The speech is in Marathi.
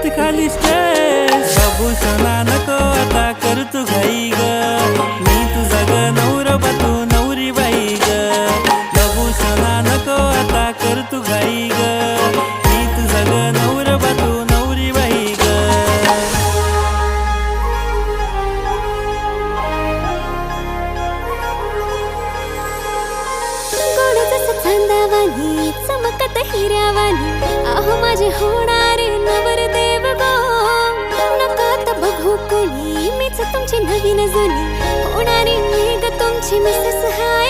ती खाली स्टेज बाबूशना नको आता कर तू घाई ग मी तुझा ग नवरा तू नवरी बाई ग बाबूशना नको आता कर तू घाई ग मी तुझा ग नवरा तू नवरी बाई ग गोड जसं चांदावानी चमकत हिऱ्यावानी अहो माझे होणारे नवरदेव गो नकात बघू कोणी मीच तुमची नवीन जुनी होणारी मी ग तुमची मिसेस हाय